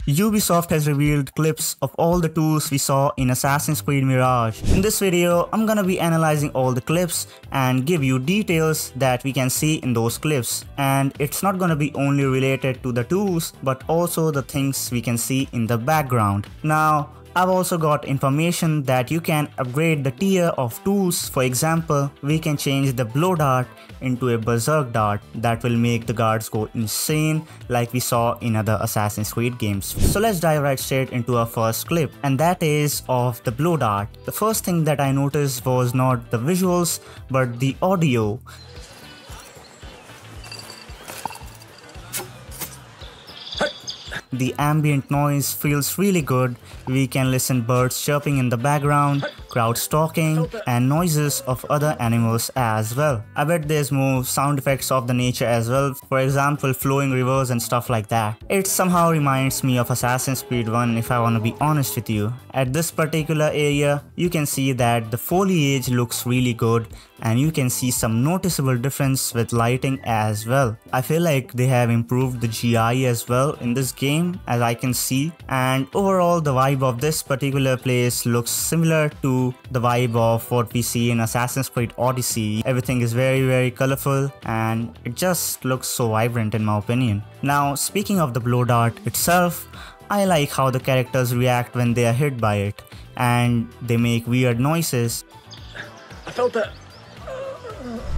Ubisoft has revealed clips of all the tools we saw in Assassin's Creed Mirage. In this video, I'm gonna be analyzing all the clips and give you details that we can see in those clips. And it's not gonna be only related to the tools, but also the things we can see in the background. Now, I've also got information that you can upgrade the tier of tools. For example, we can change the blow dart into a berserk dart that will make the guards go insane like we saw in other Assassin's Creed games. So let's dive right straight into our first clip, and that is of the blow dart. The first thing that I noticed was not the visuals but the audio. The ambient noise feels really good. We can listen birds chirping in the background, crowds talking, and noises of other animals as well. I bet there's more sound effects of the nature as well, for example flowing rivers and stuff like that. It somehow reminds me of Assassin's Creed 1 if I wanna be honest with you. At this particular area, you can see that the foliage looks really good and you can see some noticeable difference with lighting as well. I feel like they have improved the GI as well in this game as I can see, and overall the vibe of this particular place looks similar to the vibe of what we see in Assassin's Creed Odyssey. Everything is very colorful and it just looks so vibrant in my opinion. Now speaking of the blow dart itself, I like how the characters react when they are hit by it, and they make weird noises. I felt that.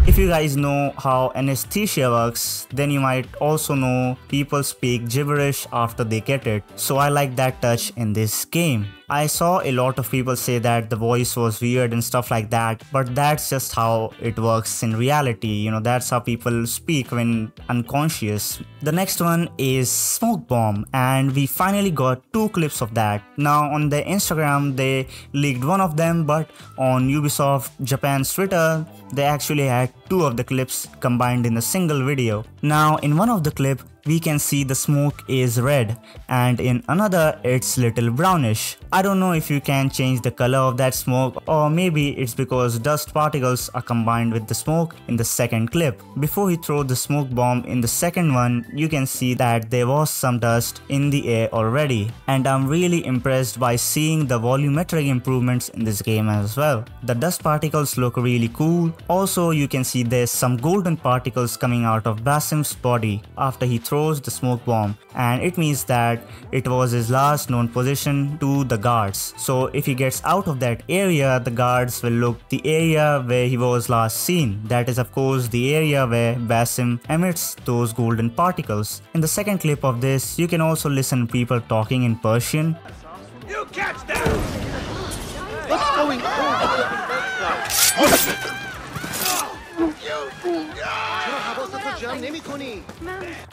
If you guys know how anesthesia works, then you might also know people speak gibberish after they get it. So I like that touch in this game. I saw a lot of people say that the voice was weird and stuff like that, but that's just how it works in reality. You know, that's how people speak when unconscious. The next one is smoke bomb, and we finally got 2 clips of that. Now on their Instagram they leaked one of them, but on Ubisoft Japan's Twitter they actually had 2 of the clips combined in a single video. Now in one of the clip we can see the smoke is red and in another it's little brownish. I don't know if you can change the color of that smoke, or maybe it's because dust particles are combined with the smoke in the second clip. Before he threw the smoke bomb in the second one, you can see that there was some dust in the air already, and I'm really impressed by seeing the volumetric improvements in this game as well. The dust particles look really cool. Also you can see there's some golden particles coming out of Basim's body after he throws the smoke bomb, and it means that it was his last known position to the guards. So if he gets out of that area, the guards will look the area where he was last seen. That is of course the area where Basim emits those golden particles. In the second clip of this, you can also listen people talking in Persian. You catch that! What's going on?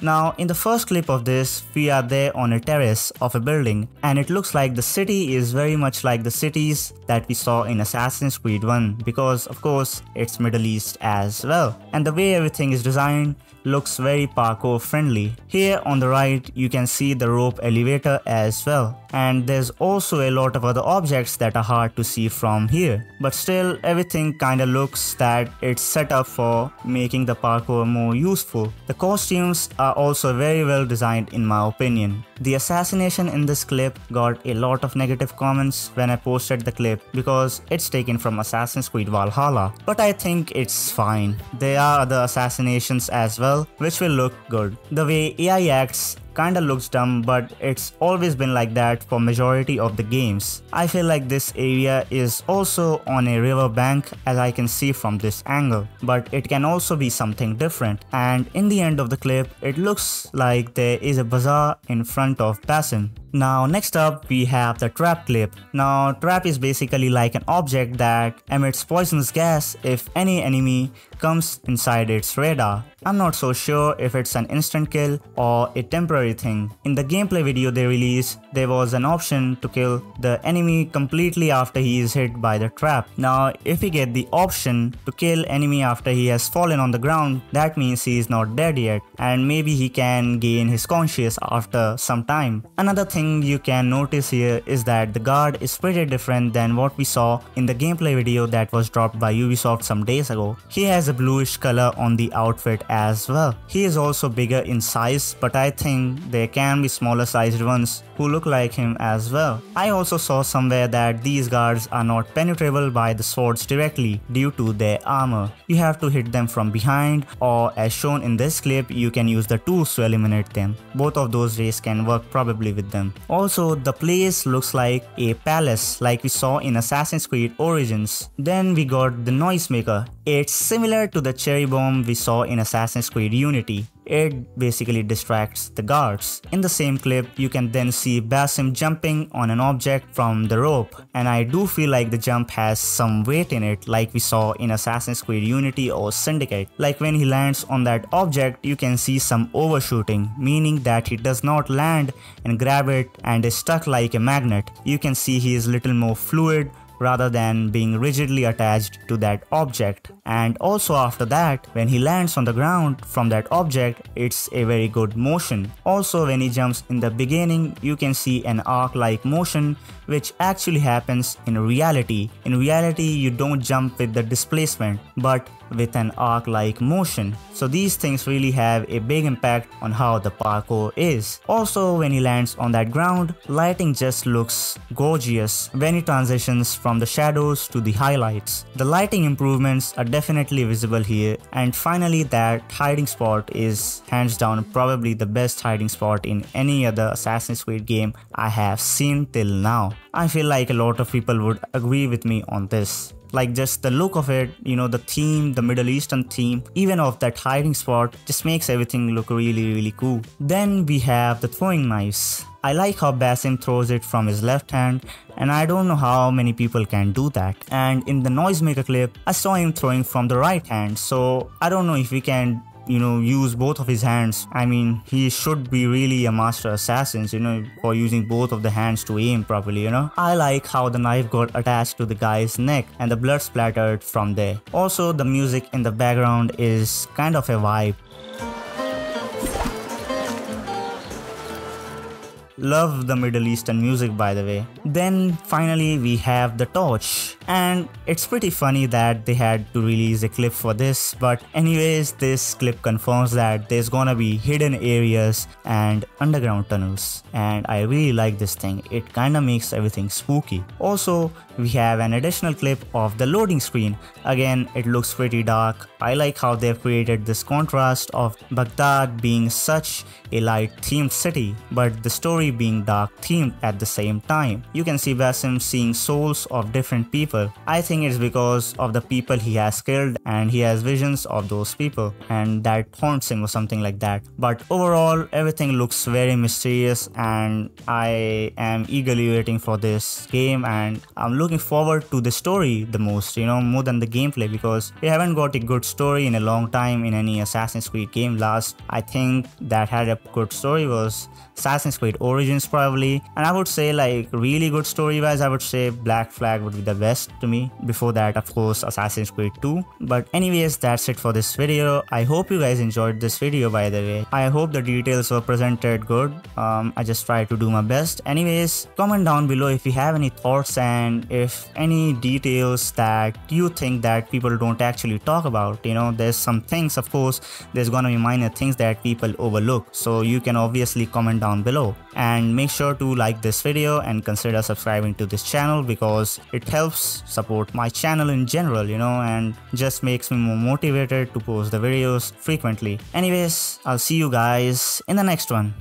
Now in the first clip of this, we are there on a terrace of a building, and it looks like the city is very much like the cities that we saw in Assassin's Creed 1, because of course it's Middle East as well, and the way everything is designed looks very parkour friendly. Here on the right you can see the rope elevator as well, and there's also a lot of other objects that are hard to see from here, but still everything kinda looks that it's set up for making the parkour more useful. The costumes are also very well designed in my opinion. The assassination in this clip got a lot of negative comments when I posted the clip because it's taken from Assassin's Creed Valhalla, but I think it's fine. There are other assassinations as well which will look good. The way AI acts kinda looks dumb, but it's always been like that for majority of the games. I feel like this area is also on a river bank as I can see from this angle, but it can also be something different. And in the end of the clip, it looks like there is a bazaar in front of Basim. Now next up we have the trap clip. Now trap is basically like an object that emits poisonous gas if any enemy comes inside its radar. I'm not so sure if it's an instant kill or a temporary thing. In the gameplay video they released, there was an option to kill the enemy completely after he is hit by the trap. Now if we get the option to kill enemy after he has fallen on the ground, that means he is not dead yet, and maybe he can gain his conscience after some time. Another thing thing you can notice here is that the guard is pretty different than what we saw in the gameplay video that was dropped by Ubisoft some days ago. He has a bluish color on the outfit as well. He is also bigger in size, but I think there can be smaller sized ones who look like him as well. I also saw somewhere that these guards are not penetrable by the swords directly due to their armor. You have to hit them from behind, or as shown in this clip, you can use the tools to eliminate them. Both of those ways can work probably with them. Also, the place looks like a palace like we saw in Assassin's Creed Origins. Then we got the noisemaker. It's similar to the cherry bomb we saw in Assassin's Creed Unity. It basically distracts the guards. In the same clip, you can then see Basim jumping on an object from the rope, and I do feel like the jump has some weight in it like we saw in Assassin's Creed Unity or Syndicate. Like when he lands on that object, you can see some overshooting, meaning that he does not land and grab it and is stuck like a magnet. You can see he is little more fluid rather than being rigidly attached to that object. And also after that, when he lands on the ground from that object, it's a very good motion. Also when he jumps in the beginning, you can see an arc-like motion which actually happens in reality. In reality, you don't jump with the displacement, but with an arc-like motion. So these things really have a big impact on how the parkour is. Also, when he lands on that ground, lighting just looks gorgeous when he transitions from the shadows to the highlights. The lighting improvements are definitely visible here. And finally, that hiding spot is hands down probably the best hiding spot in any other Assassin's Creed game I have seen till now. I feel like a lot of people would agree with me on this. Like just the look of it, you know, the theme, the Middle Eastern theme, even of that hiding spot just makes everything look really cool. Then we have the throwing knives. I like how Basim throws it from his left hand, and I don't know how many people can do that. And in the noisemaker clip, I saw him throwing from the right hand, so I don't know if we can use both of his hands. I mean, he should be really a master assassin, for using both of the hands to aim properly, I like how the knife got attached to the guy's neck and the blood splattered from there. Also, the music in the background is kind of a vibe. Love the Middle Eastern music, by the way. Then finally we have the torch, and it's pretty funny that they had to release a clip for this, but anyways, this clip confirms that there's gonna be hidden areas and underground tunnels, and I really like this thing. It kinda makes everything spooky. Also, we have an additional clip of the loading screen. Again, it looks pretty dark. I like how they've created this contrast of Baghdad being such a light themed city, but the story being dark themed at the same time. You can see Basim seeing souls of different people. I think it's because of the people he has killed and he has visions of those people and that haunts him or something like that. But overall, everything looks very mysterious, and I am eagerly waiting for this game, and I'm looking forward to the story the most, more than the gameplay, because we haven't got a good story in a long time in any Assassin's Creed game. Last I think that had a good story was Assassin's Creed Origins probably, and I would say like really good story wise, I would say Black Flag would be the best to me. Before that, of course, Assassin's Creed 2. But anyways, that's it for this video. I hope you guys enjoyed this video, by the way. I hope the details were presented good. I just tried to do my best. Anyways, comment down below if you have any thoughts and if any details that you think that people don't actually talk about. There's some things, of course, there's gonna be minor things that people overlook, so you can obviously comment down below. And make sure to like this video and consider subscribing to this channel, because it helps support my channel in general, and just makes me more motivated to post the videos frequently. Anyways, I'll see you guys in the next one.